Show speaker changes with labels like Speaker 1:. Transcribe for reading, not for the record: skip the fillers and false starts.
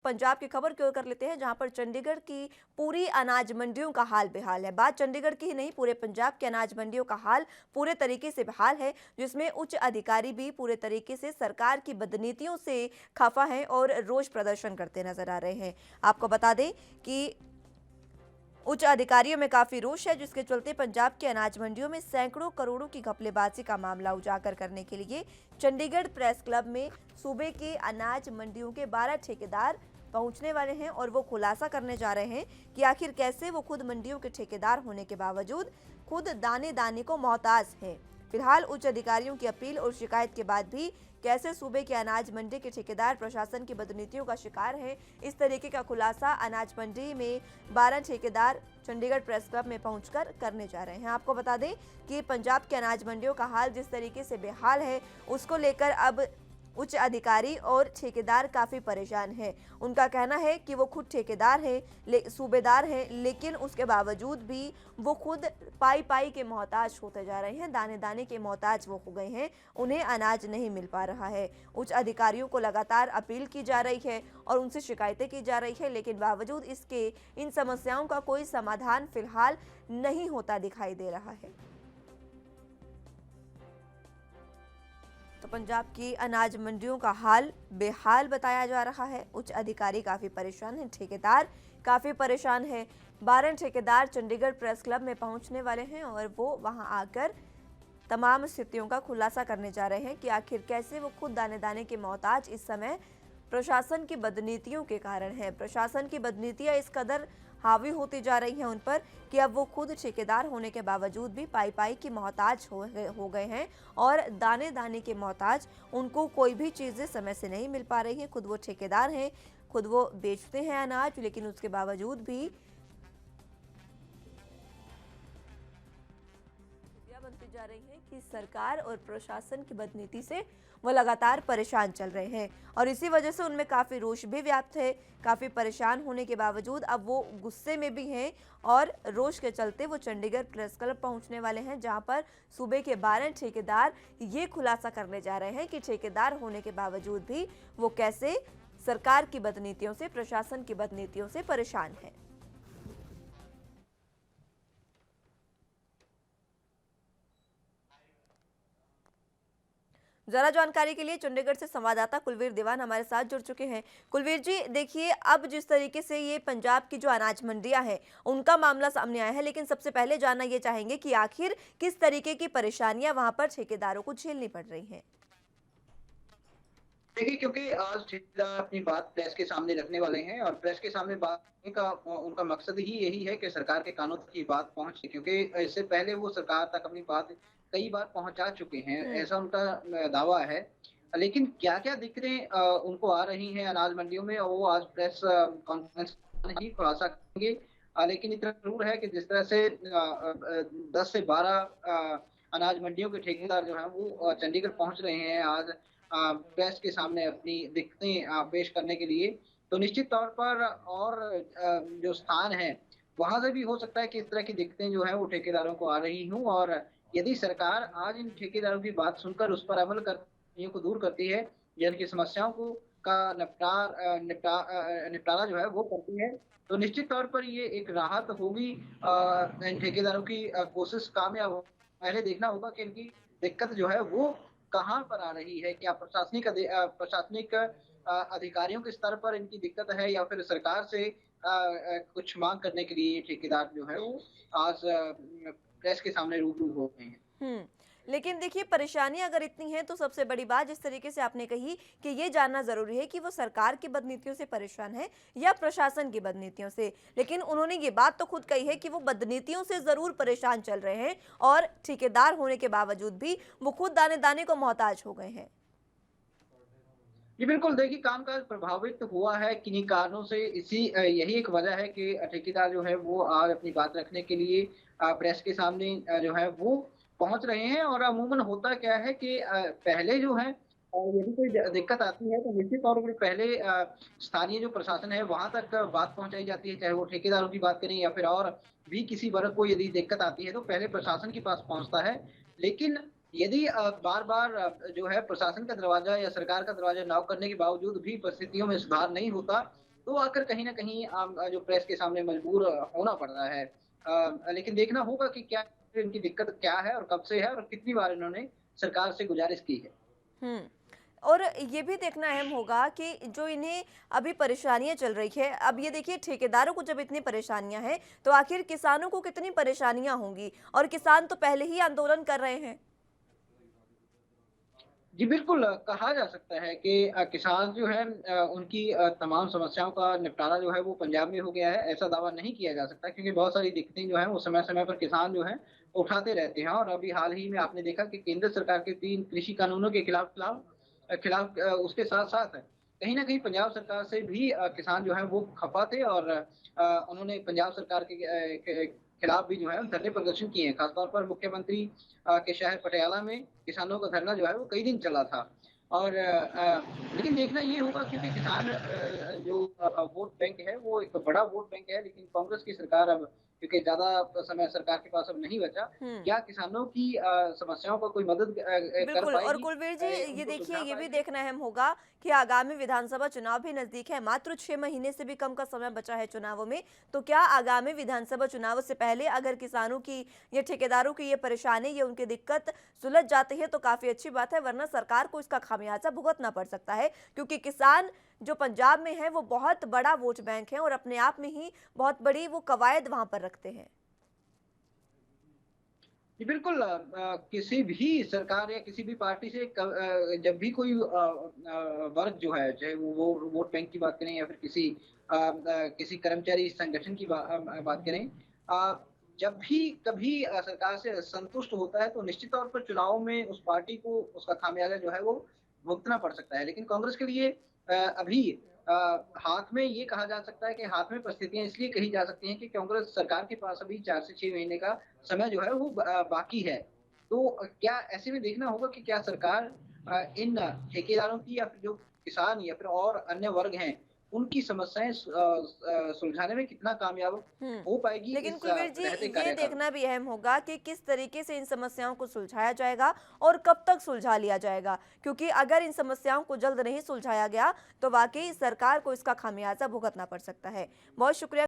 Speaker 1: पंजाब की खबर की ओर कर लेते हैं, जहां पर चंडीगढ़ की पूरी अनाज मंडियों का हाल बेहाल है। बात चंडीगढ़ की ही नहीं, पूरे पंजाब के अनाज मंडियों का हाल पूरे तरीके से बेहाल है, जिसमें उच्च अधिकारी भी पूरे तरीके से सरकार की बदनीतियों से खफा हैं और रोष प्रदर्शन करते नजर आ रहे हैं। आपको बता दें कि उच्च अधिकारियों में काफी रोष है, जिसके चलते पंजाब की अनाज मंडियों में सैकड़ों करोड़ों की घपलेबाजी का मामला उजागर करने के लिए चंडीगढ़ प्रेस क्लब में सूबे के अनाज मंडियों के 12 ठेकेदार पहुंचने वाले हैं और वो खुलासा करने जा रहे हैं कि आखिर कैसे वो खुद मंडियों के ठेकेदार होने के बावजूद खुद दाने दाने को मोहताज हैं। फिलहाल उच्च अधिकारियों की अपील और शिकायत के बाद भी कैसे सूबे के अनाज मंडी के ठेकेदार प्रशासन की बदनीतियों का शिकार हैं, इस तरीके का खुलासा अनाज मंडी में 12 ठेकेदार चंडीगढ़ प्रेस क्लब में पहुंचकर करने जा रहे हैं। आपको बता दें कि पंजाब के अनाज मंडियों का हाल जिस तरीके से बेहाल है, उसको लेकर अब उच्च अधिकारी और ठेकेदार काफ़ी परेशान हैं। उनका कहना है कि वो खुद ठेकेदार हैं, सूबेदार हैं, लेकिन उसके बावजूद भी वो खुद पाई पाई के मोहताज होते जा रहे हैं, दाने दाने के मोहताज वो हो गए हैं, उन्हें अनाज नहीं मिल पा रहा है। उच्च अधिकारियों को लगातार अपील की जा रही है और उनसे शिकायतें की जा रही है, लेकिन बावजूद इसके इन समस्याओं का कोई समाधान फिलहाल नहीं होता दिखाई दे रहा है। तो पंजाब की अनाज मंडियों का हाल बेहाल बताया जा रहा है। उच्च अधिकारी काफ़ी परेशान हैं, ठेकेदार काफ़ी परेशान है। 12 ठेकेदार चंडीगढ़ प्रेस क्लब में पहुंचने वाले हैं और वो वहां आकर तमाम स्थितियों का खुलासा करने जा रहे हैं कि आखिर कैसे वो खुद दाने दाने के मोहताज इस समय प्रशासन की बदनीतियों के कारण है। प्रशासन की बदनीतियां इस कदर हावी होती जा रही हैं उन पर कि अब वो खुद ठेकेदार होने के बावजूद भी पाई पाई की मोहताज हो गए हैं और दाने दाने के मोहताज। उनको कोई भी चीज़ें समय से नहीं मिल पा रही हैं। खुद वो ठेकेदार हैं, खुद वो बेचते हैं अनाज, लेकिन उसके बावजूद भी बनती जा रही है कि सरकार और प्रशासन की बदनीति से वो लगातार परेशान चल रहे हैं और इसी वजह से उनमें काफ़ी रोष भी व्याप्त है। काफ़ी परेशान होने के बावजूद अब वो गुस्से में भी हैं और रोष के चलते वो चंडीगढ़ प्रेस क्लब पहुंचने वाले हैं, जहां पर सूबे के 12 ठेकेदार ये खुलासा करने जा रहे हैं कि ठेकेदार होने के बावजूद भी वो कैसे सरकार की बदनीतियों से, प्रशासन की बदनीतियों से परेशान है। ज़रा जानकारी के लिए चंडीगढ़ से संवाददाता कुलवीर दीवान हमारे साथ जुड़ चुके हैं। कुलवीर जी, देखिए, अब जिस तरीके से ये पंजाब की जो अनाज मंडियां हैं उनका मामला सामने आया है, लेकिन सबसे पहले जानना ये चाहेंगे कि आखिर किस तरीके की परेशानियां वहां पर ठेकेदारों को झेलनी पड़ रही हैं।
Speaker 2: देखिए, क्योंकि आज ठेकेदार अपनी बात प्रेस के सामने रखने वाले हैं और प्रेस के सामने बात रखने का उनका मकसद ही यही है कि सरकार के कानों तक ये बात पहुंचे, क्योंकि इससे पहले वो सरकार तक अपनी बात कई बार पहुंचा चुके हैं,
Speaker 1: हम्म।
Speaker 2: ऐसा उनका दावा है। लेकिन क्या-क्या दिक्कतें उनको आ रही हैं अनाज मंडियों में, और वो आज प्रेस कॉन्फ्रेंस में ही खुलासा करेंगे। लेकिन इतना ज़रूर है कि जिस तरह से 10 से 12 अनाज मंडियों के ठेकेदार जो हैं वो चंडीगढ़ पहुँच रहे हैं आज प्रेस के सामने अपनी दिक्कतें पेश करने के लिए, तो निश्चित तौर पर और जो स्थान है, वहाँ से भी हो सकता है कि इस तरह की दिक्कतें जो हैं वो ठेकेदारों को आ रही हों, और यदि सरकार आज इन ठेकेदारों की बात सुनकर उस पर अमल कर को दूर करती है, या इनकी समस्याओं को का निपटारा जो है वो करती है, तो निश्चित तौर पर ये एक राहत होगी। इन ठेकेदारों की कोशिश कामयाब हो। पहले देखना होगा कि इनकी दिक्कत जो है वो कहाँ पर आ रही है? क्या प्रशासनिक अधिकारियों के स्तर पर इनकी दिक्कत है, या फिर सरकार से कुछ माँग करने के लिए ये ठेकेदार जो है वो आज प्रेस के सामने रूबरू हो गए हैं?
Speaker 1: हुँ। लेकिन देखिए, परेशानियाँ अगर इतनी हैं तो सबसे बड़ी बात जिस तरीके से आपने कही कि ये जानना ज़रूरी है कि वो सरकार की बदनीतियों से परेशान है या प्रशासन की बदनीतियों से। लेकिन उन्होंने ये बात तो खुद कही है कि वो बदनीतियों से ज़रूर परेशान चल रहे हैं और ठेकेदार होने के बावजूद भी वो खुद दाने-दाने को मोहताज हो गए हैं।
Speaker 2: जी, बिल्कुल, देखिए, कामकाज प्रभावित हुआ है किन्हीं कारणों से। यही एक वजह है कि ठेकेदार जो है वो आज अपनी बात रखने के लिए प्रेस के सामने जो है वो पहुँच रहे हैं। और अमूमन होता क्या है कि पहले जो है यदि कोई दिक्कत आती है तो निश्चित तौर पर पहले स्थानीय जो प्रशासन है वहाँ तक बात पहुँचाई जाती है, चाहे वो ठेकेदारों की बात करें या फिर और भी किसी वर्ग को यदि दिक्कत आती है तो पहले प्रशासन के पास पहुँचता है। लेकिन यदि बार-बार जो है प्रशासन का दरवाज़ा या सरकार का दरवाज़ा नॉक करने के बावजूद भी परिस्थितियों में सुधार नहीं होता, तो आकर कहीं न कहीं जो प्रेस के सामने मजबूर होना पड़ रहा है। लेकिन देखना होगा कि क्या इनकी दिक्कत क्या है और कब से है और कितनी बार इन्होंने सरकार से गुज़ारिश की है।
Speaker 1: हुँ। और ये भी देखना अहम होगा कि जो इन्हें अभी परेशानियाँ चल रही है, अब ये देखिए ठेकेदारों को जब इतनी परेशानियाँ हैं, तो आखिर किसानों को कितनी परेशानियाँ होंगी? और किसान तो पहले ही आंदोलन कर रहे हैं।
Speaker 2: जी, बिल्कुल कहा जा सकता है कि किसान जो है उनकी तमाम समस्याओं का निपटारा जो है वो पंजाब में हो गया है, ऐसा दावा नहीं किया जा सकता क्योंकि बहुत सारी दिक्कतें जो हैं वो समय-समय पर किसान जो हैं उठाते रहते हैं और अभी हाल ही में आपने देखा कि केंद्र सरकार के 3 कृषि कानूनों के उसके साथ-साथ कहीं न कहीं पंजाब सरकार से भी किसान जो हैं वो खफ़ा थे और उन्होंने पंजाब सरकार के खिलाफ भी जो है धरने प्रदर्शन किए हैं। खासतौर पर मुख्यमंत्री के शहर पटियाला में किसानों का धरना जो है वो कई दिन चला था। और लेकिन देखना ये होगा क्योंकि किसान जो वोट बैंक है वो एक बड़ा वोट बैंक है लेकिन कांग्रेस की सरकार अब क्योंकि ज़्यादा समय सरकार के पास अब नहीं बचा,
Speaker 1: हुँ।
Speaker 2: क्या किसानों की समस्याओं का कोई मदद कर
Speaker 1: बिल्कुल। और
Speaker 2: पाएगी?
Speaker 1: कुलवीर जी, ये
Speaker 2: उनको
Speaker 1: देखिए
Speaker 2: सुलझा
Speaker 1: ये भी
Speaker 2: पाएगी?
Speaker 1: देखना अहम होगा कि आगामी विधानसभा चुनाव भी नजदीक है, मात्र 6 महीने से भी कम का समय बचा है चुनावों में। तो क्या आगामी विधानसभा चुनाव से पहले अगर किसानों की या ठेकेदारों की ये परेशानी, ये उनकी दिक्कत सुलझ जाती है तो काफी अच्छी बात है, वरना सरकार को इसका खामियाजा भुगतना पड़ सकता है, क्योंकि किसान जो पंजाब में है वो बहुत बड़ा वोट बैंक है और अपने आप में ही बहुत बड़ी वो कवायद वहां पर रखते हैं।
Speaker 2: जी, बिल्कुल किसी भी सरकार या किसी भी पार्टी से जब भी कोई वर्ग जो है, चाहे वो वोट बैंक की बात करें या फिर किसी कर्मचारी संगठन की बात करें जब भी कभी सरकार से असंतुष्ट होता है, तो निश्चित तौर पर चुनाव में उस पार्टी को उसका खामियाजा जो है वो भुगतना पड़ सकता है। लेकिन कांग्रेस के लिए अभी अ, हाथ में ये कहा जा सकता है कि हाथ में परिस्थितियाँ इसलिए कही जा सकती हैं कि कांग्रेस सरकार के पास अभी 4 से 6 महीने का समय जो है वो बाकी है। तो क्या ऐसे में देखना होगा कि क्या सरकार इन ठेकेदारों की या फिर जो किसान या फिर और अन्य वर्ग हैं, उनकी समस्याएँ सुलझाने में कितना कामयाब
Speaker 1: हुँ।
Speaker 2: हो पाएगी
Speaker 1: लेकिन
Speaker 2: इस
Speaker 1: कुलवीर जी,
Speaker 2: रहते
Speaker 1: ये
Speaker 2: कार्यकाल में?
Speaker 1: देखना भी अहम होगा कि किस तरीके से इन समस्याओं को सुलझाया जाएगा और कब तक सुलझा लिया जाएगा। क्योंकि अगर इन समस्याओं को जल्द नहीं सुलझाया गया, तो वाक़ई सरकार को इसका खामियाज़ा भुगतना पड़ सकता है। बहुत शुक्रिया।